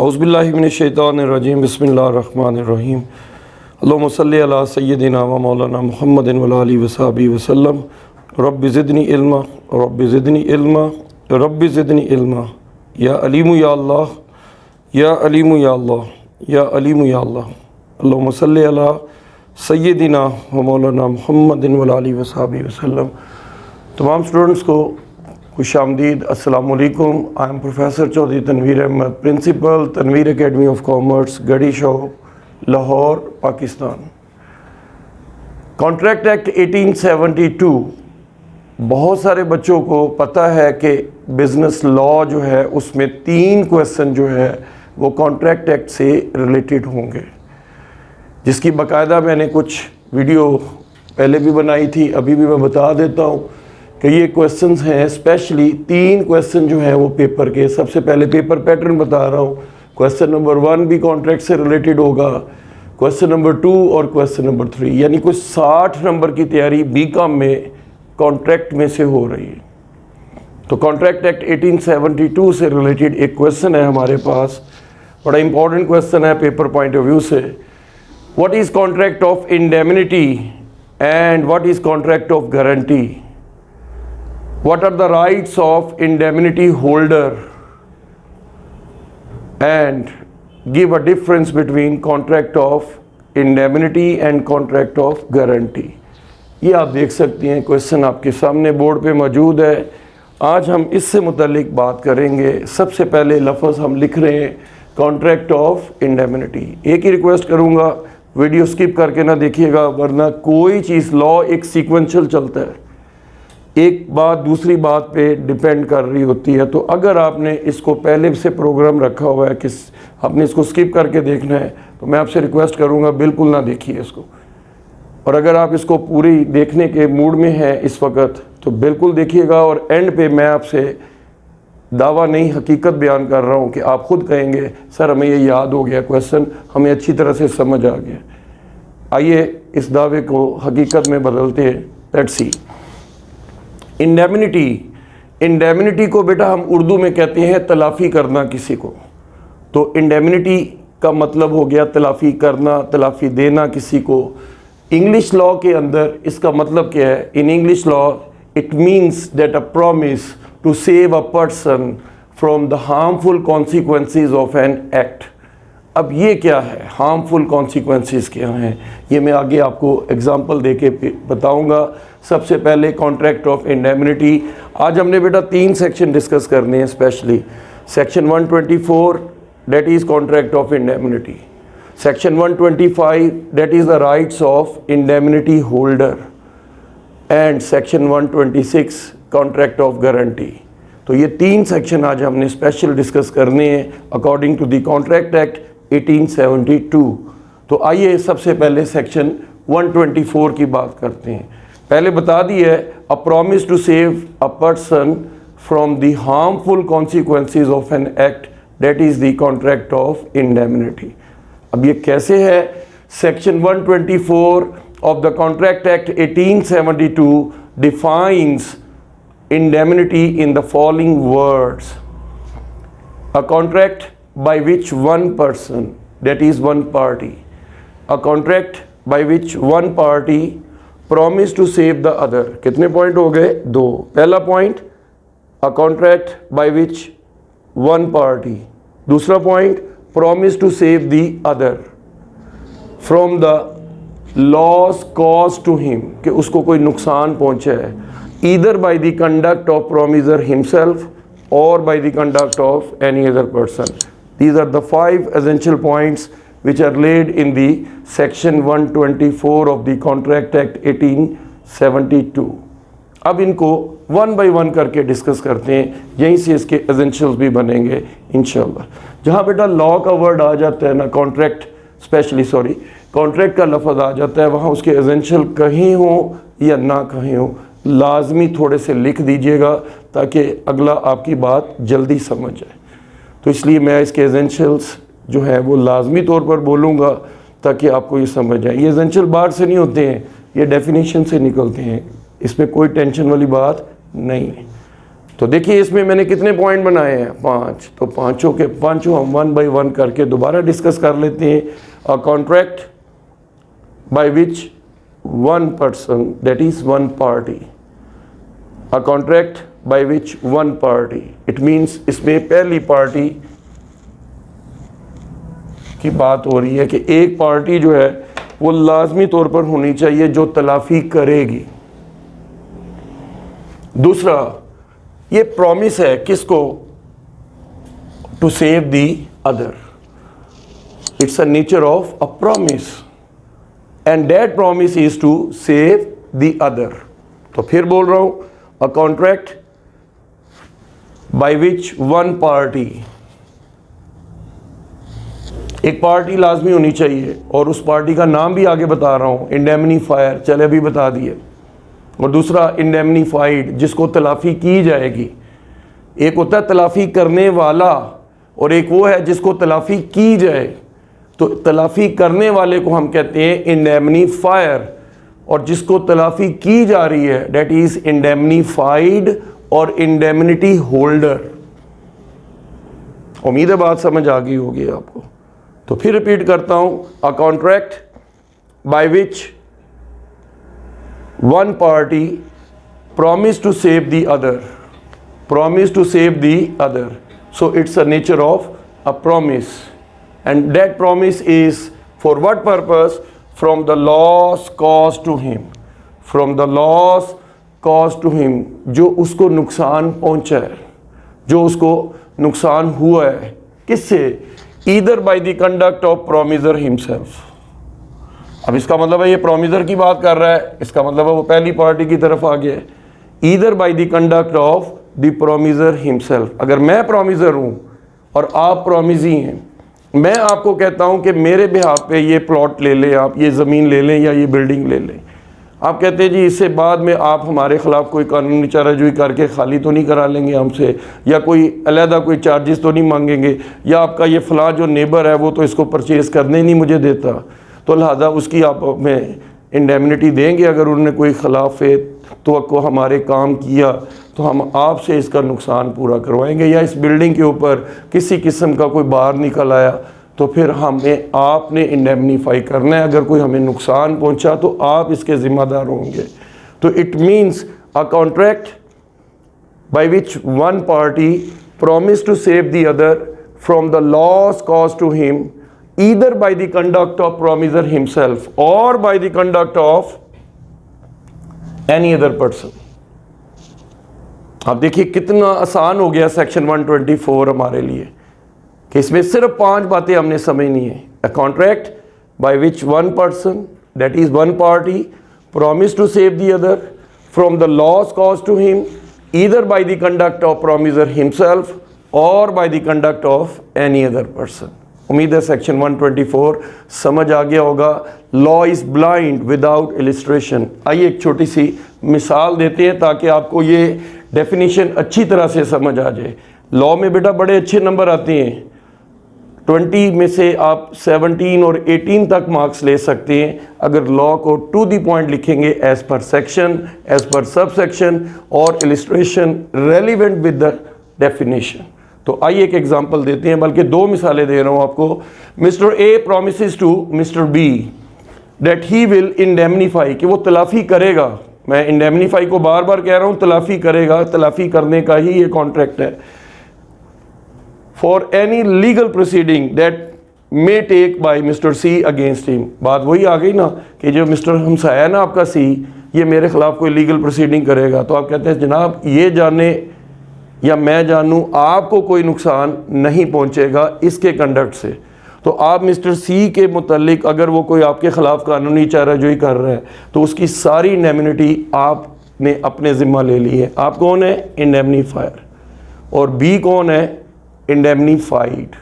औज़ुबिल्लाहि मिनश्शैतानिर्रजीम बिस्मिल्लाहिर्रहमानिर्रहीम अल्लाहुम्मा सल्लि अला सय्यिदिना व मौलाना मुहम्मदिन व आलिहि व सहबिहि वसल्लम रब्बि ज़िदनी इल्मा रब्बि ज़िदनी इल्मा रब्बि ज़िदनी इल्मा या अलीमु या अल्लाह या अलीमु या अल्लाह या अलीमु या अल्लाह अल्लाहुम्मा सल्लि अला सय्यिदिना व मौलाना मुहम्मदिन व आलिहि व सहबिहि वसल्लम। तमाम स्टूडेंट्स को खुशामदीद, अस्सलाम वालेकुम। I am professor Chaudhary Tanveer Ahmad, principal Tanveer academy of commerce, Garhi shop, Lahore, Pakistan. Contract act 1872 बहुत सारे बच्चों को पता है कि बिज़नेस लॉ जो है उसमें 3 क्वेश्चन जो है वो कॉन्ट्रैक्ट एक्ट से रिलेटेड होंगे, जिसकी बाकायदा मैंने कुछ वीडियो पहले भी बनाई थी, अभी भी मैं बता देता हूँ कि ये क्वेश्चंस हैं। स्पेशली 3 क्वेश्चन जो हैं वो पेपर के, सबसे पहले पेपर पैटर्न बता रहा हूँ। क्वेश्चन नंबर 1 भी कॉन्ट्रैक्ट से रिलेटेड होगा, क्वेश्चन नंबर 2 और क्वेश्चन नंबर 3, यानी कुछ 60 नंबर की तैयारी बीकॉम में कॉन्ट्रैक्ट में से हो रही है। तो कॉन्ट्रैक्ट एक्ट 1872 से रिलेटेड एक क्वेश्चन है हमारे पास, बड़ा इंपॉर्टेंट क्वेश्चन है पेपर पॉइंट ऑफ व्यू से। What is contract of indemnity and what is contract of guarantee? What are the rights of indemnity holder and give a difference between contract of indemnity and contract of guarantee? ये आप देख सकती हैं, question आपके सामने board पे मौजूद है। आज हम इससे मुतालिक बात करेंगे। सबसे पहले लफ्ज़ हम लिख रहे हैं कॉन्ट्रैक्ट ऑफ इंडेमनिटी। एक ही रिक्वेस्ट करूँगा, वीडियो स्किप करके ना देखिएगा, वरना कोई चीज़ लॉ एक सीक्वेंशियल चलता है, एक बात दूसरी बात पे डिपेंड कर रही होती है। तो अगर आपने इसको पहले से प्रोग्राम रखा हुआ है कि आपने इसको स्किप करके देखना है, तो मैं आपसे रिक्वेस्ट करूँगा बिल्कुल ना देखिए इसको। और अगर आप इसको पूरी देखने के मूड में हैं इस वक्त तो बिल्कुल देखिएगा। और एंड पे मैं आपसे दावा नहीं हकीकत बयान कर रहा हूँ कि आप खुद कहेंगे सर हमें ये याद हो गया, क्वेश्चन हमें अच्छी तरह से समझ आ गया। आइए इस दावे को हकीकत में बदलते हैं। Let's see. इंडेमनिटी को बेटा हम उर्दू में कहते हैं तलाफ़ी करना किसी को। तो इंडेमनिटी का मतलब हो गया तलाफ़ी करना, तलाफ़ी देना किसी को। इंग्लिश लॉ के अंदर इसका मतलब क्या है? In English law it means that a promise to save a person from the harmful consequences of an act. अब ये क्या है, हार्मफुल कॉन्सिक्वेंसेस क्या हैं, ये मैं आगे आपको एग्जांपल देके बताऊंगा। सबसे पहले कॉन्ट्रैक्ट ऑफ इंडेमनिटी। आज हमने बेटा 3 सेक्शन डिस्कस करने हैं, specially section 124 that is contract of indemnity, section 125 that is the rights of indemnity holder, and section 126 contract of guarantee. तो ये 3 सेक्शन आज हमने स्पेशल डिस्कस करने हैं according to the contract act 1872। तो आइए सबसे पहले सेक्शन 124 की बात करते हैं। पहले बता दी है a promise to save a person from the harmful consequences of an act that is the contract of indemnity. अब ये कैसे है? Section 124 of the contract act 1872 defines indemnity in the following words: a contract by which one person, that is one party, a contract by which one party promise to save the other। कितने point हो गए? 2। पहला point a contract by which one party, दूसरा point promise to save the other from the loss caused to him, कि उसको कोई नुकसान पहुंचा है, either by the conduct of promiser himself or by the conduct of any other person। These are the 5 essential points which are laid in the section 124 of the Contract Act 1872। अब इनको 1 by 1 करके discuss करते हैं, यहीं से इसके essentials भी बनेंगे इंशाल्लाह। जहाँ बेटा लॉ का वर्ड आ जाता है ना, कॉन्ट्रैक्ट कॉन्ट्रैक्ट का लफ्ज़ आ जाता है, वहाँ उसके एसेंशियल कहीं हो या ना कहीं हो, लाजमी थोड़े से लिख दीजिएगा ताकि अगला आपकी बात जल्दी समझ जाए। तो इसलिए मैं इसके एसेंशियल्स जो है वो लाजमी तौर पर बोलूँगा ताकि आपको ये समझ जाए। ये एसेंशियल बाहर से नहीं होते हैं, ये डेफिनेशन से निकलते हैं, इसमें कोई टेंशन वाली बात नहीं है। तो देखिए इसमें मैंने कितने पॉइंट बनाए हैं, 5। तो पांचों के पांचों हम 1 by 1 करके दोबारा डिस्कस कर लेते हैं। अ contract by which one person, that is one party, a contract by which one party, it means इसमें पहली पार्टी की बात हो रही है कि एक पार्टी जो है वो लाजमी तौर पर होनी चाहिए जो तलाफी करेगी। दूसरा, ये प्रॉमिस है किसको, to save the other, it's a nature of a promise and that promise is to save the other. तो फिर बोल रहा हूं, a contract by which one party, एक पार्टी लाजमी होनी चाहिए और उस पार्टी का नाम भी आगे बता रहा हूं, इंडेमनीफायर, चले अभी बता दिए। और दूसरा इंडेमनीफाइड, जिसको तलाफी की जाएगी। एक होता है तलाफी करने वाला और एक वो है जिसको तलाफी की जाए। तो तलाफी करने वाले को हम कहते हैं इंडेमनीफायर और जिसको तलाफी की जा रही है डेट इज इंडेमनीफाइड और इंडेमनिटी होल्डर। उम्मीद है बात समझ आ गई होगी आपको। तो फिर रिपीट करता हूं, a contract by which one party promise to save the other, promise to save the other, so it's a nature of a promise and that promise is for what purpose, from the loss caused to him, from the loss caused to him, जो उसको नुकसान पहुंचा है, जो उसको नुकसान हुआ है, किससे, either by the conduct of promiser himself। अब इसका मतलब है ये प्रोमिजर की बात कर रहा है, इसका मतलब है वो पहली पार्टी की तरफ आ गया है। Either by the conduct of the promisor himself, अगर मैं प्रोमिजर हूं और आप प्रोमिजी हैं, मैं आपको कहता हूं कि मेरे बिहाफ पे ये प्लॉट ले लें, आप ये ज़मीन ले लें या ये बिल्डिंग ले लें। आप कहते हैं जी इससे बाद में आप हमारे ख़िलाफ़ कोई कानूनी चाराजोई करके खाली तो नहीं करा लेंगे हमसे, या कोई अलहदा कोई चार्जेस तो नहीं मांगेंगे, या आपका ये फ़लाँ जो नेबर है वो तो इसको परचेज़ करने नहीं मुझे देता, तो लिहाजा उसकी आप हमें इंडेमनिटी देंगे। अगर उन्होंने कोई खिलाफ तो हमारे काम किया तो हम आपसे इसका नुकसान पूरा करवाएंगे, या इस बिल्डिंग के ऊपर किसी किस्म का कोई बाहर निकल आया तो फिर हमें आपने इंडेमनीफाई करना है। अगर कोई हमें नुकसान पहुंचा तो आप इसके ज़िम्मेदार होंगे। तो it means a contract by which one party promise to save the other from the loss cause to him either by the conduct of promiser himself or by the conduct of any other person। अब देखिए कितना आसान हो गया section 124 हमारे लिए कि इसमें सिर्फ 5 बातें हमने समझनी है। A contract by which one person, that is one party, promise to save the other from the loss caused to him either by the conduct of promiser himself or by the conduct of any other person। उम्मीद है section 124 समझ आ गया होगा। Law is blind without illustration. आइए एक छोटी सी मिसाल देते हैं ताकि आपको ये डेफिनेशन अच्छी तरह से समझ आ जाए। लॉ में बेटा बड़े अच्छे नंबर आते हैं, 20 में से आप 17 और 18 तक मार्क्स ले सकते हैं अगर लॉ को टू द पॉइंट लिखेंगे, as per section, as per sub section और illustration relevant with the definition. तो आइए एक एग्जांपल देते हैं, बल्कि 2 मिसालें दे रहा हूं आपको। Mister A promises to mister B that he will indemnify, कि वो तलाफी करेगा। मैं इंडेमनीफाई को बार बार कह रहा हूं, तलाफी करेगा, तलाफी करने का ही ये कॉन्ट्रैक्ट है। For any legal proceeding that may take by mister C against him. बात वही आ गई ना कि जो मिस्टर हमसाया है ना आपका सी, ये मेरे खिलाफ कोई लीगल प्रोसीडिंग करेगा, तो आप कहते हैं जनाब ये जाने या मैं जानूं आपको कोई नुकसान नहीं पहुंचेगा इसके कंडक्ट से। तो आप मिस्टर सी के मुतल्लिक अगर वो कोई आपके ख़िलाफ़ कानूनी चाराजोई कर रहा है तो उसकी सारी इंडेमनिटी आपने अपने ज़िम्मा ले ली है। आप कौन है? इंडेमनीफायर। और बी कौन है? इंडेमनीफाइड।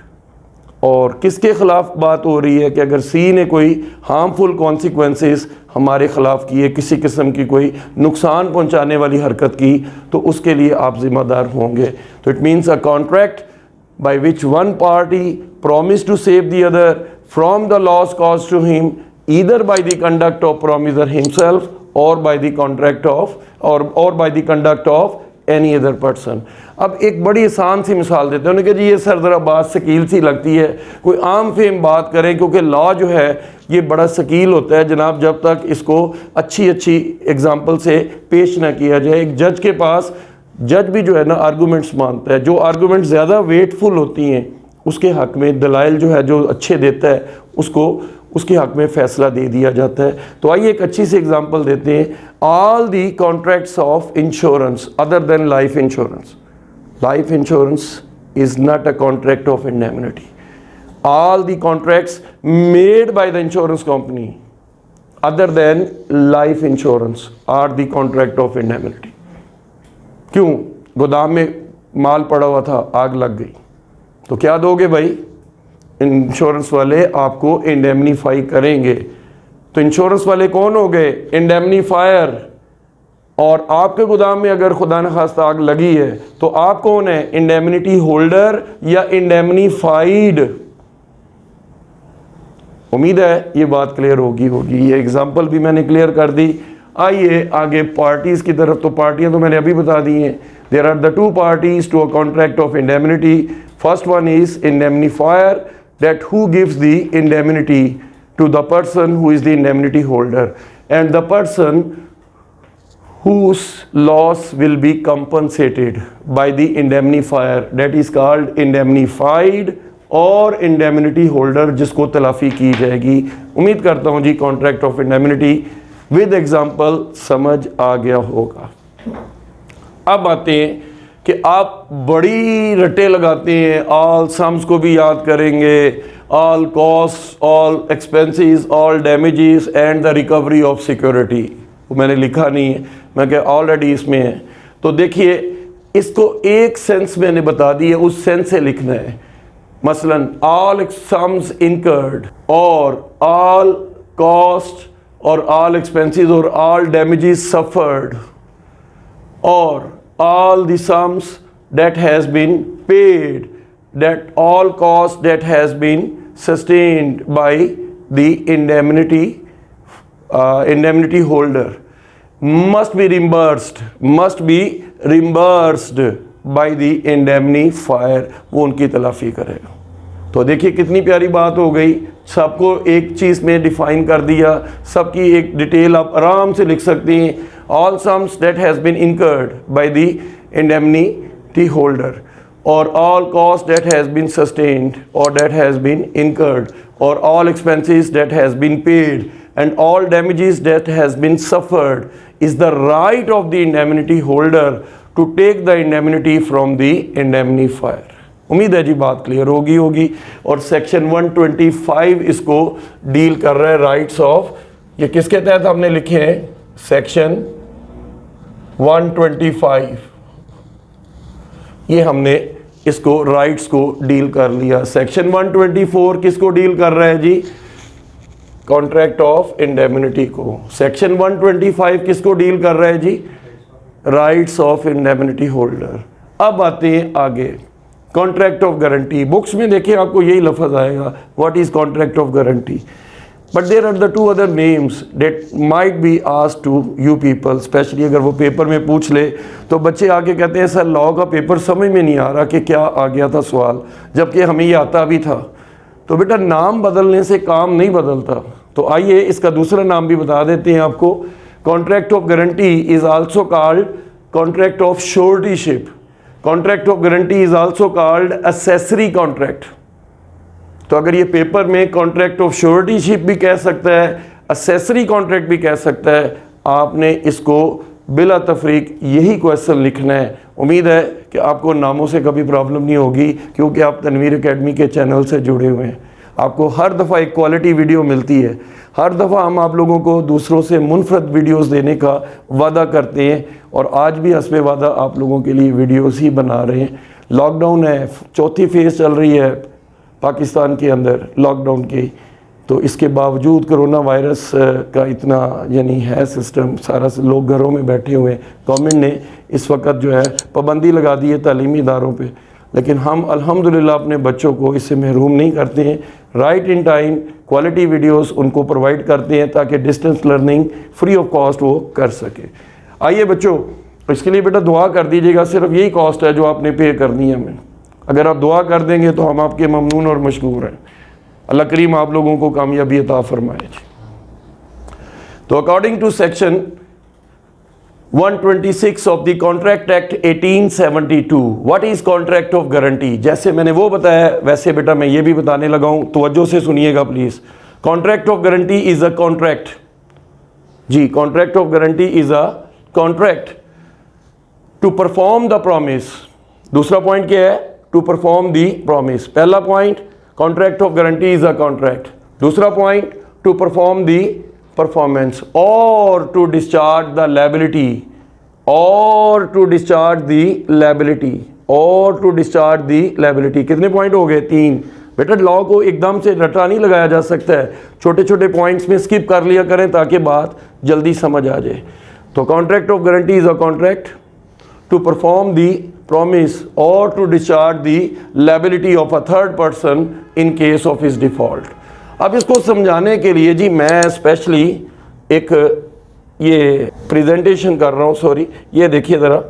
और किसके ख़िलाफ़ बात हो रही है कि अगर सी ने कोई हार्मफुल कॉन्सिक्वेंसेस हमारे ख़िलाफ़ किए, किसी किस्म की कोई नुकसान पहुंचाने वाली हरकत की, तो उसके लिए आप ज़िम्मेदार होंगे। तो it means a contract by which one party promise to save the other from the loss cause to him either by the conduct of promisor himself और बाय द कॉन्ट्रैक्ट ऑफ और by the conduct of any other person। अब एक बड़ी आसान सी मिसाल देते हैं, उन्होंने कहा जी ये सर ज़रा बात शकील सी लगती है, कोई आम फेम बात करें, क्योंकि लॉ जो है ये बड़ा शकील होता है जनाब, जब तक इसको अच्छी अच्छी एग्जांपल से पेश ना किया जाए। एक जज के पास, जज भी जो है ना आर्गूमेंट्स मानता है, जो आर्गूमेंट ज़्यादा वेटफुल होती हैं उसके हक़ में दलाइल जो है जो अच्छे देता है उसको उसके हक़ में फ़ैसला दे दिया जाता है। तो आइए एक अच्छी सी एग्जांपल देते हैं। All the contracts of insurance other than life insurance, life insurance is not a contract of indemnity. All the contracts made by the insurance company other than life insurance are the contract of indemnity. क्यों? गोदाम में माल पड़ा हुआ था, आग लग गई, तो क्या दोगे भाई? इंश्योरेंस वाले आपको इंडेमनीफाई करेंगे। तो इंश्योरेंस वाले कौन हो गए? इंडेमनीफायर। और आपके गोदाम में अगर खुदा न खास्ता आग लगी है तो आप कौन है? इंडेमनिटी होल्डर या इंडेमनीफाइड। उम्मीद है ये बात क्लियर होगी। ये एग्जांपल भी मैंने क्लियर कर दी। आइए आगे पार्टीज की तरफ। तो पार्टियां तो मैंने अभी बता दी हैं। There are the two parties to a contract of indemnity. First one is indemnifier, that who gives the indemnity to the person who is the indemnity holder, and the person whose loss will be compensated by the indemnifier, that is called indemnified और indemnity holder, जिसको तलाफी की जाएगी। उम्मीद करता हूँ जी contract of indemnity with example समझ आ गया होगा। अब आते हैं कि आप बड़ी रटे लगाते हैं, ऑल सम्स को भी याद करेंगे, all cost, all expenses, all damages and the recovery of security. वो मैंने लिखा नहीं है, मैं क्या ऑलरेडी इसमें है। तो देखिए इसको एक सेंस मैंने बता दी है, उस सेंस से लिखना है। मसलन ऑल सम्स इनकर्ड और ऑल कॉस्ट और ऑल एक्सपेंसेस और ऑल डैमेजेस सफर्ड और all the sums that has been paid, that all costs that has been sustained by the indemnity holder must be reimbursed by the indemnifier। वो उनकी तलाफी करेगा। तो देखिए कितनी प्यारी बात हो गई, सबको एक चीज़ में डिफाइन कर दिया, सबकी एक डिटेल आप आराम से लिख सकते हैं। All sums that has been incurred by the indemnity holder or all costs that has been sustained or that has been incurred or all expenses that has been paid and all damages that has been suffered is the right of the indemnity holder to take the indemnity from the indemnifier। उम्मीद है जी बात clear होगी। और section 125 इसको deal कर रहा है, rights of. ये किसके तहत हमने लिखे हैं? सेक्शन 125, ये हमने इसको राइट्स को डील कर लिया। सेक्शन 124 किसको डील कर रहा है जी? कॉन्ट्रैक्ट ऑफ इंडेमनिटी को। सेक्शन 125 किसको डील कर रहा है जी? Rights of indemnity holder. अब आते हैं आगे, कॉन्ट्रैक्ट ऑफ गारंटी। बुक्स में देखिए आपको यही लफ्ज़ आएगा, what is contract of guarantee. But there are the two other names that might be asked to you people, specially अगर वो पेपर में पूछ ले तो बच्चे आके कहते हैं सर लॉ का पेपर समझ में नहीं आ रहा कि क्या आ गया था सवाल, जबकि हमें ये आता भी था। तो बेटा नाम बदलने से काम नहीं बदलता। तो आइए इसका दूसरा नाम भी बता देते हैं आपको। Contract of guarantee is also called contract of suretyship. Contract of guarantee is also called accessory contract. तो अगर ये पेपर में कॉन्ट्रैक्ट ऑफ श्योरिटीशिप भी कह सकता है, एसेसरी कॉन्ट्रैक्ट भी कह सकता है, आपने इसको बिला तफरीक यही क्वेश्चन लिखना है। उम्मीद है कि आपको नामों से कभी प्रॉब्लम नहीं होगी, क्योंकि आप तनवीर एकेडमी के चैनल से जुड़े हुए हैं। आपको हर दफ़ा एक क्वालिटी वीडियो मिलती है, हर दफ़ा हम आप लोगों को दूसरों से मुनफरद वीडियोस देने का वादा करते हैं, और आज भी हस्बे वादा आप लोगों के लिए वीडियोस ही बना रहे हैं। लॉकडाउन है, चौथी फेज़ चल रही है पाकिस्तान के अंदर लॉकडाउन की, तो इसके बावजूद कोरोना वायरस का इतना यानी है सिस्टम, सारा लोग घरों में बैठे हुए हैं। गवर्नमेंट ने इस वक्त जो है पाबंदी लगा दी है तालीमी इदारों पे, लेकिन हम अल्हम्दुलिल्लाह अपने बच्चों को इससे महरूम नहीं करते हैं। Right in time quality videos उनको प्रोवाइड करते हैं ताकि distance learning free of cost वो कर सके। आइए बच्चों, तो इसके लिए बेटा दुआ कर दीजिएगा, सिर्फ यही कॉस्ट है जो आपने पे करनी है हमें। अगर आप दुआ कर देंगे तो हम आपके ममनून और मशकूर हैं। अल्लाह करीम आप लोगों को कामयाबी अता फरमाए जी। तो according to section 126 of the contract act 1872, what is contract of guarantee. जैसे मैंने वो बताया वैसे बेटा मैं ये भी बताने लगा हूं, तवज्जो से सुनिएगा please. Contract of guarantee is a contract जी, contract of guarantee is a contract to perform the promise. दूसरा पॉइंट क्या है, टू परफॉर्म द प्रॉमिस। पहला point contract of guarantee is a contract, दूसरा point to perform the performance और to discharge the liability, और to discharge the liability, और to discharge the liability. कितने point हो गए? 3। बेटा लॉ को एकदम से रटा नहीं लगाया जा सकता है, छोटे छोटे पॉइंट्स में स्किप कर लिया करें ताकि बात जल्दी समझ आ जाए। तो contract of guarantee is a contract to perform the promise or to discharge the liability of a third person in case of his default। अब इसको समझाने के लिए जी मैं स्पेशली एक ये प्रेजेंटेशन कर रहा हूँ। सॉरी, ये देखिए ज़रा,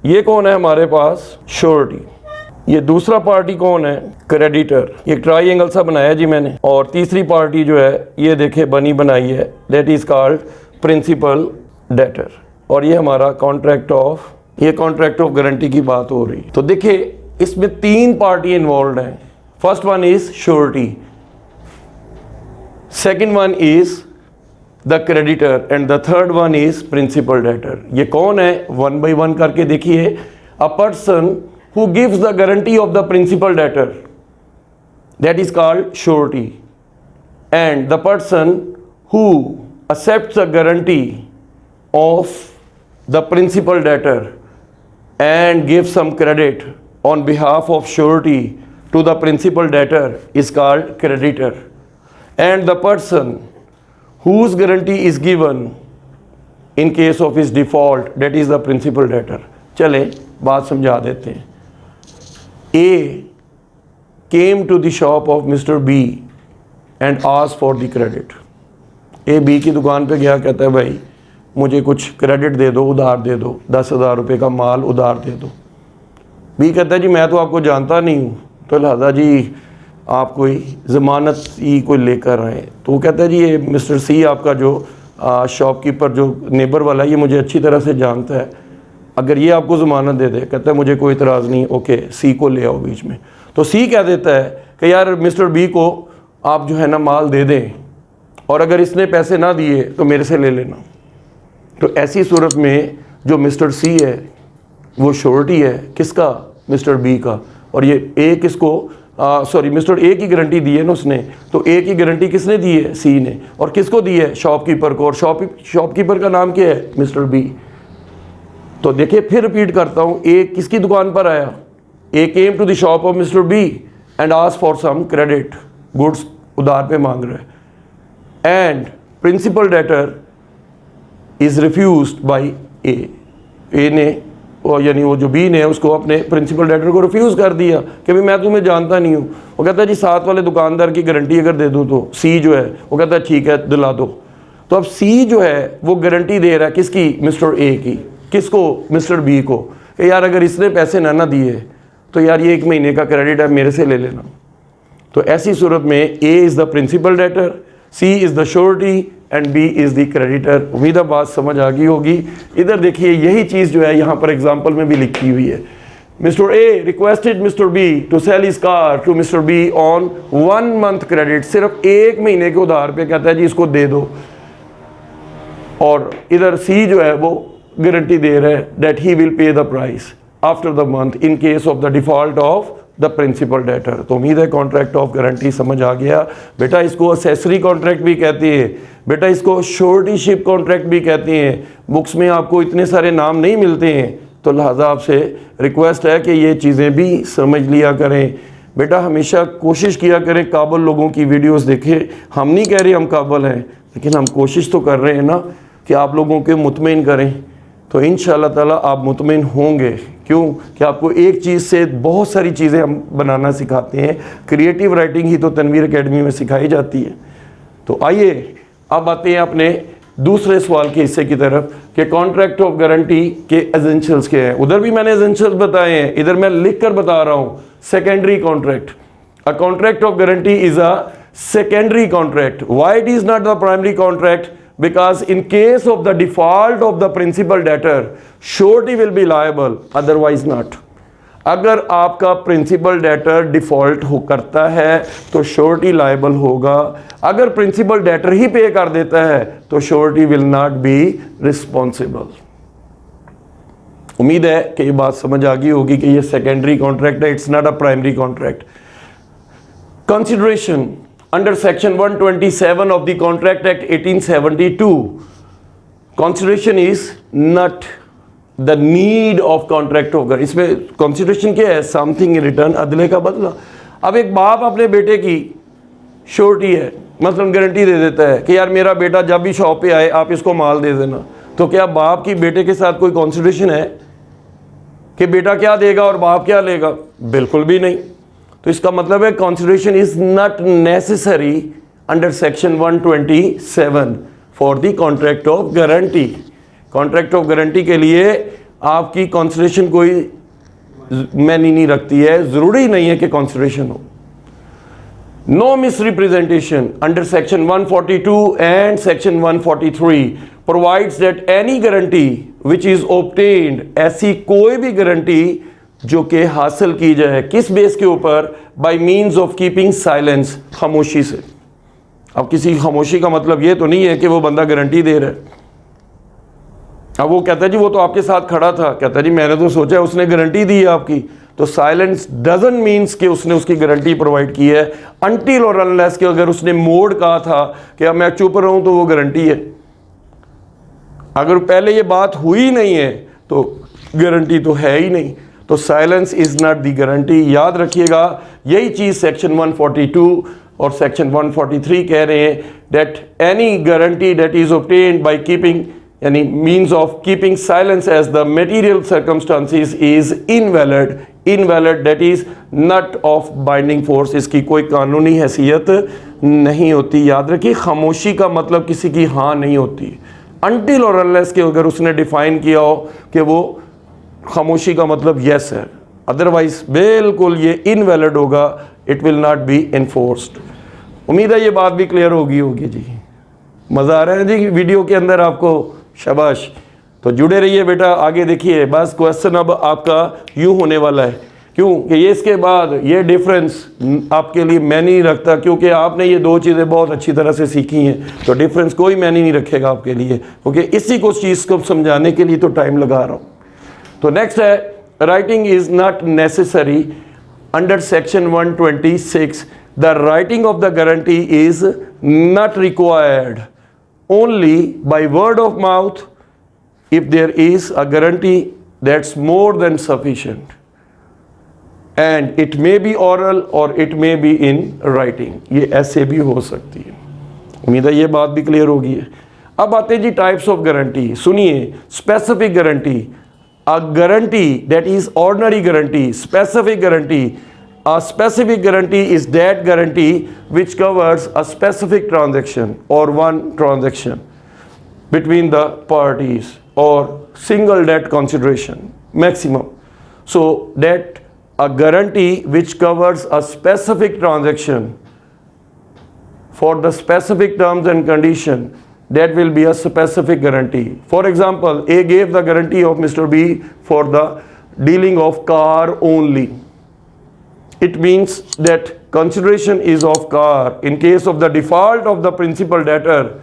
ये कौन है हमारे पास? श्योरिटी। ये दूसरा पार्टी कौन है? क्रेडिटर। ये ट्राइंगल सा बनाया जी मैंने, और तीसरी पार्टी जो है ये देखे बनी बनाई है, that is called principal debtor. और ये हमारा कॉन्ट्रैक्ट ऑफ, ये कॉन्ट्रैक्ट ऑफ गारंटी की बात हो रही। तो देखिए इसमें 3 पार्टी इन्वॉल्व हैं। First one is surety, second one is the creditor and the third one is principal debtor. ये कौन है? 1 बाय 1 करके देखिए। A person who gives the guarantee of the principal debtor, that is called surety, and the person who accepts the guarantee of the principal debtor and gives some credit on behalf of surety to the principal debtor is called creditor, and the person whose guarantee is given in case of his default, that is the principal debtor। चले बात समझा देते हैं। A came to the shop of Mr. B and asked for the credit। A B की दुकान पे गया, कहता है भाई मुझे कुछ क्रेडिट दे दो, उधार दे दो, 10,000 रुपये का माल उधार दे दो। बी कहता है जी मैं तो आपको जानता नहीं हूँ, तो लिहाजा जी आप कोई ज़मानत ही कोई लेकर आए। तो वो कहता है जी ये मिस्टर सी आपका जो शॉपकीपर जो नेबर वाला है ये मुझे अच्छी तरह से जानता है, अगर ये आपको ज़मानत दे दे। कहता है मुझे कोई इतराज़ नहीं, ओके सी को ले आओ बीच में। तो सी कह देता है कि यार मिस्टर बी को आप जो है ना माल दे दें, और अगर इसने पैसे ना दिए तो मेरे से ले लेना। तो ऐसी सूरत में जो मिस्टर सी है वो श्योरिटी है किसका? मिस्टर बी का। और ये ए किसको सॉरी मिस्टर ए की गारंटी दी है ना उसने, तो ए की गारंटी किसने दी है? सी ने। और किसको दी है? शॉपकीपर को। और शॉपकीपर का नाम क्या है? Mister B. तो देखिए फिर रिपीट करता हूँ, ए किसकी दुकान पर आया? A came to the shop of mister B and asked for some credit, goods उधार पे मांग रहा है, and principal debtor is refused by A. A ने और यानी वो जो बी ने उसको अपने प्रिंसिपल डेटर को रिफ्यूज़ कर दिया कि भाई मैं तुम्हें जानता नहीं हूँ। वो कहता है जी साथ वाले दुकानदार की गारंटी अगर दे दूँ तो। सी जो है वो कहता है ठीक है दिला दो। तो अब सी जो है वो गारंटी दे रहा है किसकी? मिस्टर ए की। किसको? मिस्टर बी को। कि यार अगर इसने पैसे ना दिए तो यार ये 1 महीने का क्रेडिट है मेरे से ले लेना। तो ऐसी सूरत में A is the principal debtor, C is the surety and B is the creditor. उम्मीद है बात समझ आ गई होगी। इधर देखिए यही चीज़ जो है यहाँ पर एग्जाम्पल में भी लिखी हुई है। Mister A requested mister B to sell his car to mister B on 1 month credit. सिर्फ 1 महीने के उधार पे कहता है जी इसको दे दो। और इधर सी जो है वो गारंटी दे रहा है that he will pay the price after the month in case of the default of the principal debtor. तो उम्मीद है कॉन्ट्रैक्ट ऑफ गारंटी समझ आ गया। बेटा इसको असेसरी कॉन्ट्रैक्ट भी कहते हैं, बेटा इसको श्योरिटीशिप कॉन्ट्रैक्ट भी कहते हैं। बुक्स में आपको इतने सारे नाम नहीं मिलते हैं, तो लिहाजा आपसे रिक्वेस्ट है कि ये चीज़ें भी समझ लिया करें। बेटा हमेशा कोशिश किया करें काबिल लोगों की वीडियोस देखें। हम नहीं कह रहे हम काबिल हैं, लेकिन हम कोशिश तो कर रहे हैं ना कि आप लोगों के मुतमईन करें। तो इंशाअल्लाह ताला आप मुतमईन होंगे। क्यों? कि आपको एक चीज़ से बहुत सारी चीज़ें हम बनाना सिखाते हैं। क्रिएटिव राइटिंग ही तो तनवीर एकेडमी में सिखाई जाती है। तो आइए अब आते हैं अपने दूसरे सवाल के हिस्से की तरफ कि कॉन्ट्रैक्ट ऑफ गारंटी के एसेंशियल्स क्या हैं। उधर भी मैंने एसेंशियल्स बताए हैं, इधर मैं लिख कर बता रहा हूँ secondary contract. A contract of guarantee is a secondary contract. Why it is not the primary contract? Because in case of the default of the principal debtor, surety will be liable, otherwise not. अगर आपका principal debtor default हो करता है तो surety liable होगा, अगर principal debtor ही पे कर देता है तो surety will not be responsible. उम्मीद है कि ये बात समझ आ गई होगी कि ये सेकेंडरी कॉन्ट्रैक्ट है, it's not a primary contract. Consideration under section 127 of the Contract Act 1872, consideration is not the need of contract होगा। इसमें consideration क्या है? something in return, अदले का बदला। अब एक बाप अपने बेटे की श्योरिटी है, मतलब गारंटी दे देता है कि यार मेरा बेटा जब भी शॉप पे आए आप इसको माल दे देना, तो क्या बाप की बेटे के साथ कोई कंसिडरेशन है कि बेटा क्या देगा और बाप क्या लेगा? बिल्कुल भी नहीं। तो इसका मतलब है consideration is not necessary under section 127 for the contract of guarantee. Contract of guarantee के लिए आपकी कंसिडरेशन कोई मायने नहीं रखती है, जरूरी नहीं है कि कंसिडरेशन हो। No misrepresentation under section 142 and section 143 provides that any guarantee which is obtained, ऐसी कोई भी गारंटी जो कि हासिल की जाए किस बेस के ऊपर? Bye means of keeping silence, खामोशी से। अब किसी खामोशी का मतलब ये तो नहीं है कि वो बंदा गारंटी दे रहा है। अब वो कहता है जी वो तो आपके साथ खड़ा था, कहता है जी मैंने तो सोचा है उसने गारंटी दी है आपकी, तो साइलेंस डजंट मीन्स कि उसने उसकी गारंटी प्रोवाइड की है अनटिल और अनलेस कि अगर उसने मोड कहा था कि अब मैं चुप रहूं तो वो गारंटी है। अगर पहले ये बात हुई नहीं है तो गारंटी तो है ही नहीं, तो silence is not the guarantee. याद रखिएगा यही चीज सेक्शन 142 और सेक्शन 143 कह रहे हैं that any guarantee that is obtained by keeping, यानी means of keeping silence as the material circumstances is invalid. Invalid that is not of binding force, इसकी कोई कानूनी हैसियत नहीं होती। याद रखिए खामोशी का मतलब किसी की हाँ नहीं होती अनटिल और अनलेस के अगर उसने डिफाइन किया हो कि वो खामोशी का मतलब यस है, अदरवाइज बिल्कुल ये इनवैलिड होगा, it will not be enforced. उम्मीद है ये बात भी क्लियर होगी जी। मज़ा आ रहा है जी वीडियो के अंदर आपको? शाबाश। तो जुड़े रहिए बेटा, आगे देखिए। बस क्वेश्चन अब आपका यूँ होने वाला है, क्यों कि ये इसके बाद ये डिफरेंस आपके लिए मैंने नहीं रखता, क्योंकि आपने ये दो चीज़ें बहुत अच्छी तरह से सीखी हैं, तो डिफरेंस कोई मैंने नहीं रखेगा आपके लिए, क्योंकि इसी को चीज़ को समझाने के लिए तो टाइम लगा रहा हूँ। तो नेक्स्ट है writing is not necessary under section 126। The writing of the guarantee is not required only by word of mouth if there is a guarantee that's more than sufficient, and it may be oral और it may be in writing. ये ऐसे भी हो सकती है। उम्मीद है ये बात भी क्लियर होगी। अब आते हैं जी टाइप्स ऑफ गारंटी। सुनिए, specific guarantee, a guarantee that is ordinary guarantee, specific guarantee. A specific guarantee is that guarantee which covers a specific transaction or one transaction between the parties or single debt consideration maximum. So that a guarantee which covers a specific transaction for the specific terms and condition, that will be a specific guarantee. For example, A gave the guarantee of Mr. B for the dealing of car only. It means that consideration is of car. In case of the default of the principal debtor,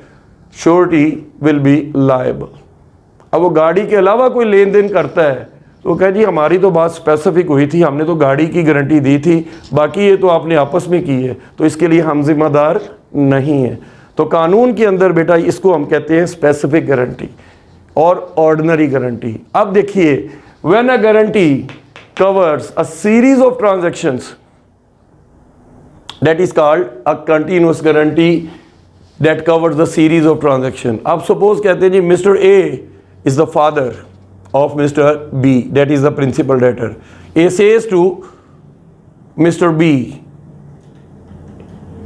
surety will be liable. अब वो गाड़ी के अलावा कोई लेन then करता है तो कह जी हमारी तो बात स्पेसिफिक हुई थी, हमने तो गाड़ी की गारंटी दी थी, बाकी ये तो आपने आपस में की है, तो इसके लिए हम जिम्मेदार नहीं है। तो कानून के अंदर बेटा इसको हम कहते हैं स्पेसिफिक गारंटी और ऑर्डिनरी गारंटी। अब देखिए, when a guarantee covers a series of transactions that is called a continuous guarantee that covers the series of transaction. अब सपोज कहते हैं जी mister A is the father of mister B, that is the principal debtor. A says to mister B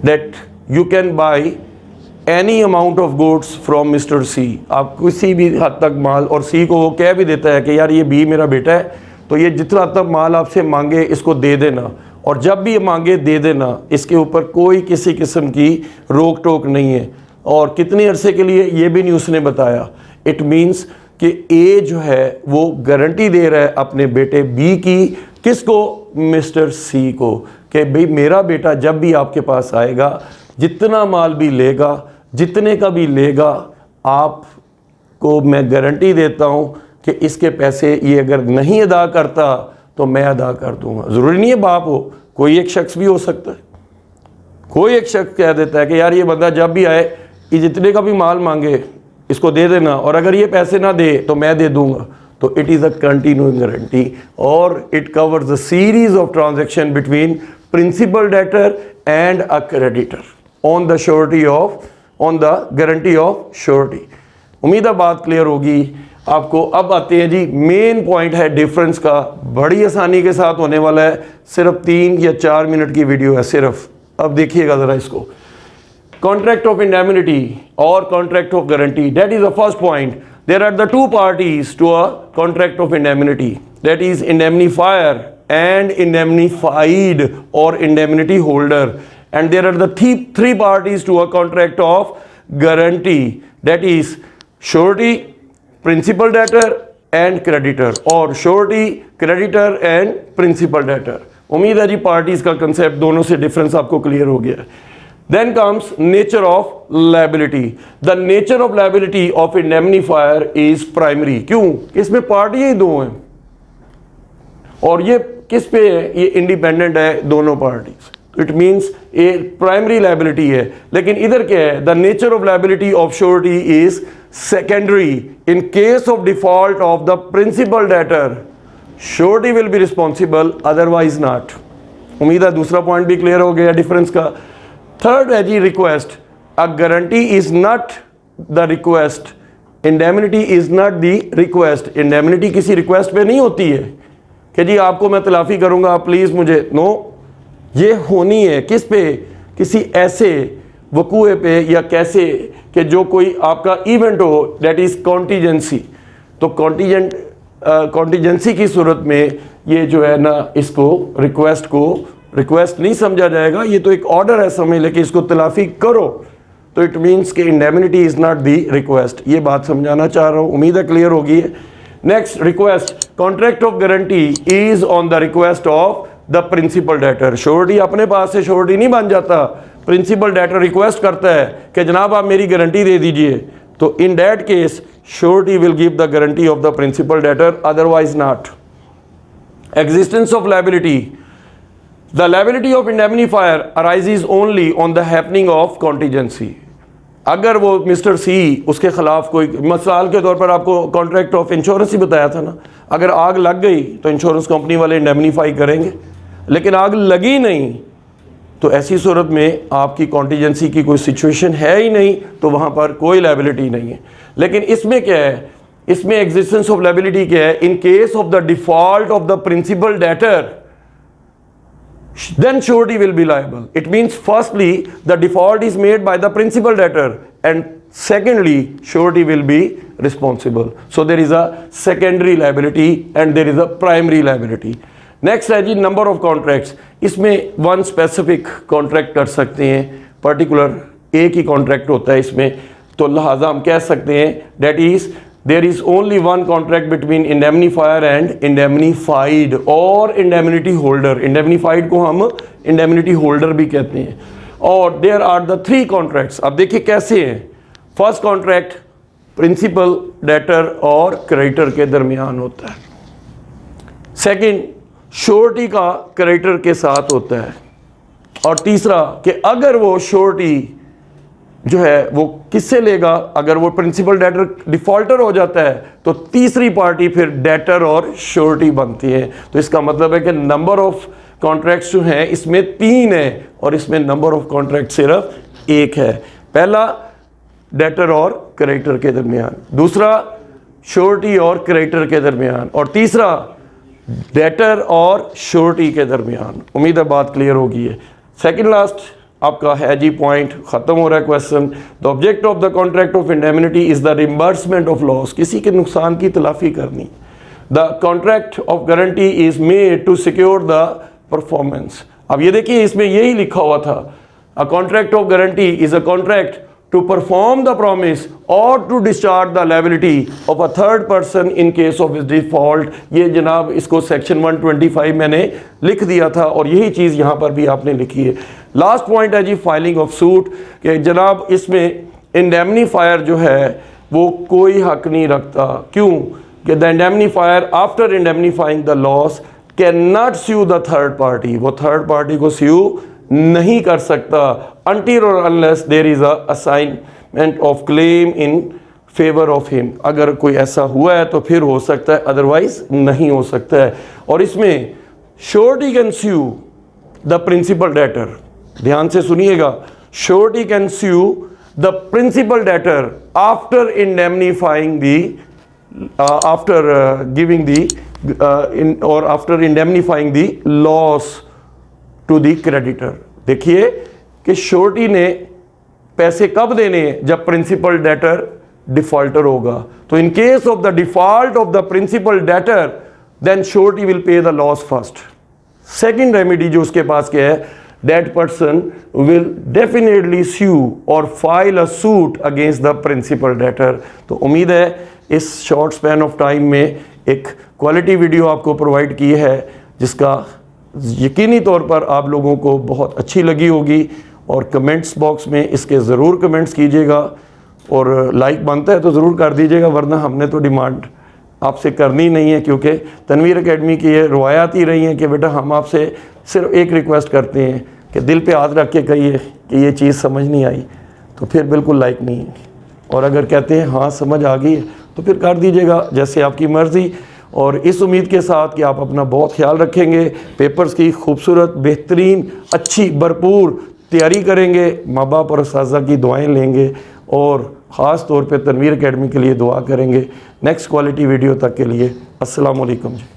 that you can buy any amount of goods from mister C, आप किसी भी हद तक माल, और सी को वो कह भी देता है कि यार ये बी मेरा बेटा है, तो ये जितना तक माल आपसे मांगे इसको दे देना, और जब भी ये मांगे दे देना, इसके ऊपर कोई किसी किस्म की रोक टोक नहीं है। और कितने अरसे के लिए ये भी नहीं उसने बताया। इट मीन्स कि ए जो है वो गारंटी दे रहा है अपने बेटे बी की, किसको, मिस्टर सी को, कि भाई मेरा बेटा जब भी आपके पास आएगा, जितना माल भी लेगा, जितने का भी लेगा, आपको मैं गारंटी देता हूँ कि इसके पैसे ये अगर नहीं अदा करता तो मैं अदा कर दूंगा। ज़रूरी नहीं है बाप हो, कोई एक शख्स भी हो सकता है। कोई एक शख्स कह देता है कि यार ये बंदा जब भी आए, ये जितने का भी माल मांगे इसको दे देना, और अगर ये पैसे ना दे तो मैं दे दूंगा। तो it is a continuing guarantee, और it covers a series of transaction between principal debtor and a creditor on the surety of, on the guarantee of surety. उम्मीद है बात क्लियर होगी आपको। अब आते हैं जी, मेन पॉइंट है डिफरेंस का, बड़ी आसानी के साथ होने वाला है, सिर्फ 3 या 4 मिनट की वीडियो है सिर्फ। अब देखिएगा ज़रा इसको, कॉन्ट्रैक्ट ऑफ इंडेमिनिटी और contract of guarantee, that is the first point. There are the two parties to a contract of indemnity, that is indemnifier and indemnified और indemnity holder, and there are the three parties to a contract of guarantee, that is surety, principal debtor and creditor, और surety, creditor and principal debtor। उम्मीद है जी parties का concept दोनों से difference आपको clear हो गया है। Then comes nature of liability। The nature of liability of indemnifier is primary। क्यों? इसमें पार्टी ही दो हैं, और ये किस पे है, ये इंडिपेंडेंट है दोनों parties. It means a primary liability है, लेकिन इधर क्या है, the nature of liability of surety is secondary. In case of default of the principal debtor, surety will be responsible, otherwise not. उम्मीद है दूसरा पॉइंट भी क्लियर हो गया डिफरेंस का। थर्ड है जी request. A guarantee is not the request, indemnity is not the request. Indemnity किसी रिक्वेस्ट पे नहीं होती है कि जी आपको मैं तलाफी करूंगा, आप प्लीज मुझे, नो, ये होनी है किस पे, किसी ऐसे वकूए पे, या कैसे कि जो कोई आपका इवेंट हो, दैट इज कॉन्टीजेंसी। तो कॉन्टीजेंसी की सूरत में ये जो है ना, इसको रिक्वेस्ट को रिक्वेस्ट नहीं समझा जाएगा, ये तो एक ऑर्डर है, समझ ले कि इसको तलाफी करो। तो इट मीन्स कि indemnity is not the request. ये बात समझाना चाह रहा हूँ, उम्मीद है क्लियर होगी। Next, request. Contract of guarantee is on the request of the principal debtor. Surety अपने पास से श्योरिटी नहीं बन जाता, प्रिंसिपल डेटर रिक्वेस्ट करता है कि जनाब आप मेरी गारंटी दे दीजिए, तो in that case surety will give the guarantee of the principal debtor, otherwise not. Existence of liability. The liability of indemnifier arises only on the happening of contingency. अगर वो मिस्टर सी उसके खिलाफ कोई, मिसाल के तौर पर आपको कॉन्ट्रैक्ट ऑफ इंश्योरेंस ही बताया था ना, अगर आग लग गई तो इंश्योरेंस कंपनी वाले इंडेमनीफाई करेंगे, लेकिन आग लगी नहीं, तो ऐसी सूरत में आपकी कॉन्टीजेंसी की कोई सिचुएशन है ही नहीं, तो वहाँ पर कोई लायबिलिटी नहीं है। लेकिन इसमें क्या है, इसमें एग्जिस्टेंस ऑफ लायबिलिटी क्या है, in case of the default of the principal debtor, then surety will be liable. It means firstly the default is made by the principal debtor, and secondly surety will be responsible. So there is a secondary liability and there is a primary liability. Next है जी number of contracts। इसमें one specific contract कर सकते हैं, particular एक ही contract होता है इसमें, तो लिहाजा हम कह सकते हैं that is there is only one contract between indemnifier and indemnified और indemnity holder। indemnified को हम indemnity holder भी कहते हैं। और there are the 3 contracts। अब देखिए कैसे हैं। फर्स्ट कॉन्ट्रैक्ट प्रिंसिपल डेटर और क्रेडिटर के दरमियान होता है। सेकंड, श्योरिटी का क्रेडिटर के साथ होता है। और तीसरा कि अगर वो श्योरिटी जो है वो किससे लेगा, अगर वो प्रिंसिपल डेटर डिफॉल्टर हो जाता है तो तीसरी पार्टी फिर डेटर और श्योरिटी बनती है। तो इसका मतलब है कि नंबर ऑफ कॉन्ट्रैक्ट्स जो हैं इसमें 3 है और इसमें नंबर ऑफ कॉन्ट्रैक्ट सिर्फ 1 है। पहला डेटर और क्रेडिटर के दरमियान, दूसरा श्योरिटी और क्रेडिटर के दरमियान, और तीसरा डेटर और श्योरिटी के दरमियान। उम्मीद है बात क्लियर होगी है। सेकंड लास्ट आपका है जी पॉइंट, ख़त्म हो रहा है question. The object of the contract of indemnity is the reimbursement of loss, किसी के नुकसान की तलाफ़ी करनी। The contract of guarantee is made to secure the performance. अब ये देखिए इसमें यही लिखा हुआ था, a contract of guarantee is a contract to perform the promise or to discharge the liability of a third person in case of his default। ये जनाब इसको सेक्शन 125 मैंने लिख दिया था और यही चीज़ यहाँ पर भी आपने लिखी है। लास्ट पॉइंट है जी फाइलिंग ऑफ सूट, कि जनाब इसमें इंडेमनीफायर जो है वो कोई हक नहीं रखता। क्यों? कि the indemnifier after indemnifying the loss can not sue the third party, वो थर्ड पार्टी को स्यू नहीं कर सकता until or unless there is a assignment of claim in favor of him। अगर कोई ऐसा हुआ है तो फिर हो सकता है, अदरवाइज नहीं हो सकता है। और इसमें surety can sue the principal debtor, ध्यान से सुनिएगा, surety can sue the principal debtor after indemnifying the after giving the और after indemnifying the loss to the creditor. देखिए कि श्योरिटी ने पैसे कब देने हैं? जब प्रिंसिपल डेटर डिफॉल्टर होगा। तो in case of the default of the principal debtor then surety will pay the loss first. Second remedy जो उसके पास क्या है, that person will definitely sue और file a suit against the principal debtor. तो उम्मीद है इस शॉर्ट स्पैन ऑफ टाइम में एक क्वालिटी वीडियो आपको प्रोवाइड की है जिसका यकीनी तौर पर आप लोगों को बहुत अच्छी लगी होगी। और कमेंट्स बॉक्स में इसके ज़रूर कमेंट्स कीजिएगा और लाइक बनता है तो ज़रूर कर दीजिएगा, वरना हमने तो डिमांड आपसे करनी नहीं है, क्योंकि तनवीर एकेडमी की ये रवायात ही रही हैं कि बेटा हम आपसे सिर्फ एक रिक्वेस्ट करते हैं कि दिल पे हाथ रख के कहिए कि ये चीज़ समझ नहीं आई, तो फिर बिल्कुल लाइक नहीं है। और अगर कहते हैं हाँ समझ आ गई तो फिर कर दीजिएगा, जैसे आपकी मर्ज़ी। और इस उम्मीद के साथ कि आप अपना बहुत ख्याल रखेंगे, पेपर्स की खूबसूरत, बेहतरीन, अच्छी, भरपूर तैयारी करेंगे, माँ बाप और उस्ताज़ा की दुआएं लेंगे और ख़ास तौर पे तनवीर एकेडमी के लिए दुआ करेंगे। नेक्स्ट क्वालिटी वीडियो तक के लिए अस्सलाम वालेकुम जी।